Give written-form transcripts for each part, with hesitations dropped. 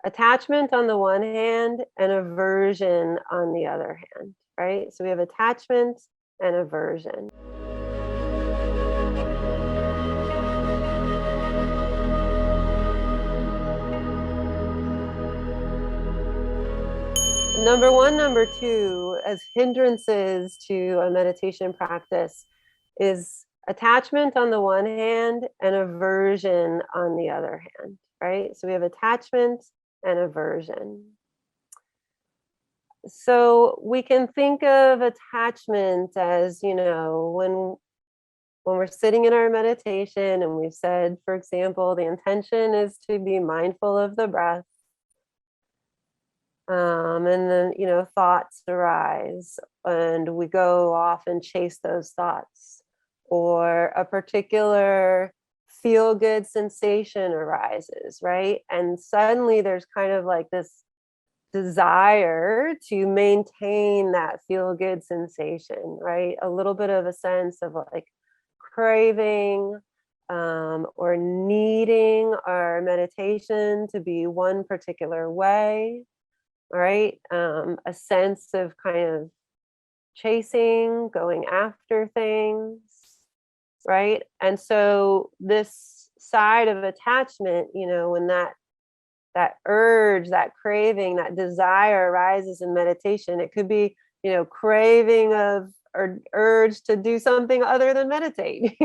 attachment on the one hand and aversion on the other hand, right? So we have attachment and aversion. Number one, number two, as hindrances to a meditation practice, is attachment on the one hand and aversion on the other hand, right? So we have attachment and aversion. So we can think of attachment as, when we're sitting in our meditation and we've said, for example, the intention is to be mindful of the breath. And then, thoughts arise and we go off and chase those thoughts, or a particular feel good sensation arises, right? And suddenly there's kind of like this desire to maintain that feel good sensation, right? A little bit of a sense of like craving, or needing our meditation to be one particular way, right? A sense of kind of chasing, going after things, right? And so this side of attachment, when that urge, that craving, that desire arises in meditation, it could be, craving of or urge to do something other than meditate,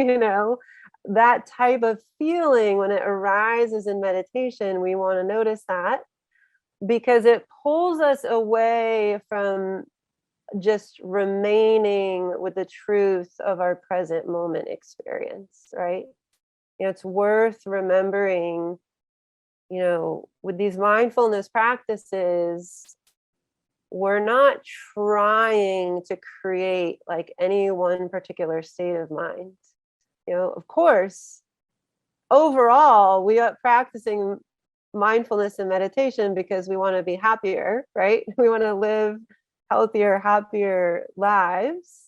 that type of feeling when it arises in meditation, we want to notice that, because it pulls us away from just remaining with the truth of our present moment experience, right? It's worth remembering, with these mindfulness practices, we're not trying to create like any one particular state of mind. Of course, overall, we are practicing mindfulness and meditation because we want to be happier, right? We want to live healthier, happier lives.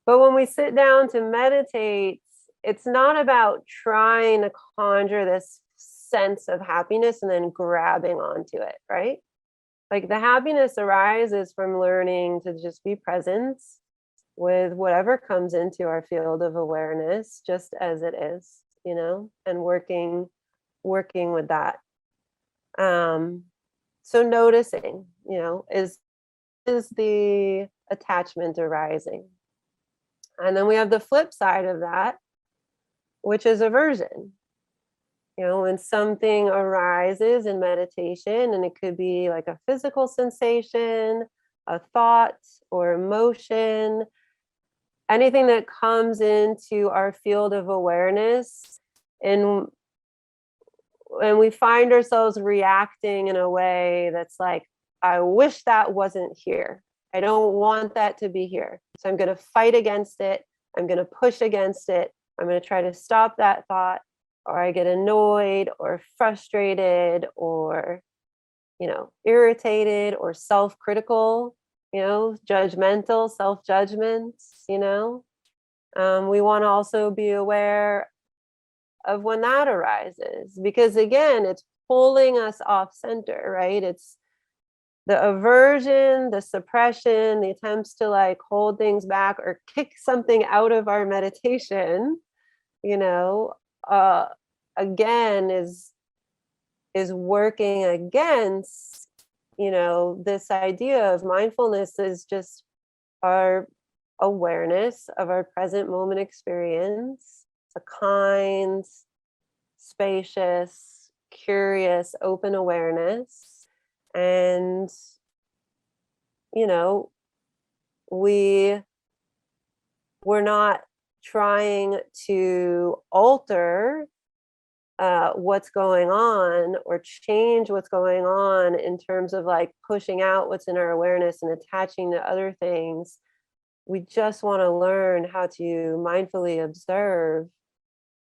But when we sit down to meditate, it's not about trying to conjure this sense of happiness and then grabbing onto it, right? Like the happiness arises from learning to just be present with whatever comes into our field of awareness, just as it is, and working with that. So noticing, is the attachment arising? And then we have the flip side of that, which is aversion. When something arises in meditation, and it could be like a physical sensation, a thought or emotion, anything that comes into our field of awareness, and we find ourselves reacting in a way that's like, I wish that wasn't here. I don't want that to be here. So I'm going to fight against it. I'm going to push against it. I'm going to try to stop that thought, or I get annoyed or frustrated or, irritated or self-critical, judgmental, self-judgments, we want to also be aware of when that arises, because again, it's pulling us off center, right? It's the aversion, the suppression, the attempts to like hold things back or kick something out of our meditation, again is working against, this idea of mindfulness is just our awareness of our present moment experience. It's a kind, spacious, curious, open awareness. And, we're not trying to alter what's going on or change what's going on in terms of like pushing out what's in our awareness and attaching to other things. We just want to learn how to mindfully observe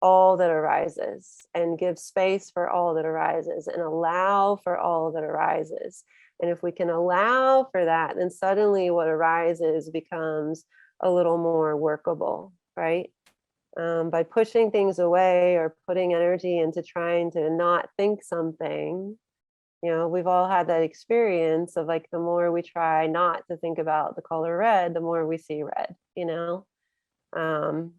all that arises and give space for all that arises and allow for all that arises. And if we can allow for that, then suddenly what arises becomes a little more workable, right? By pushing things away or putting energy into trying to not think something, We've all had that experience of like the more we try not to think about the color red, the more we see red. Um,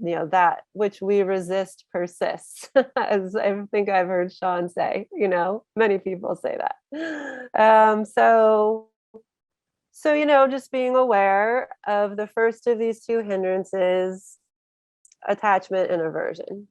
that which we resist persists, as I think I've heard Sean say, many people say that. So, just being aware of the first of these two hindrances, attachment and aversion.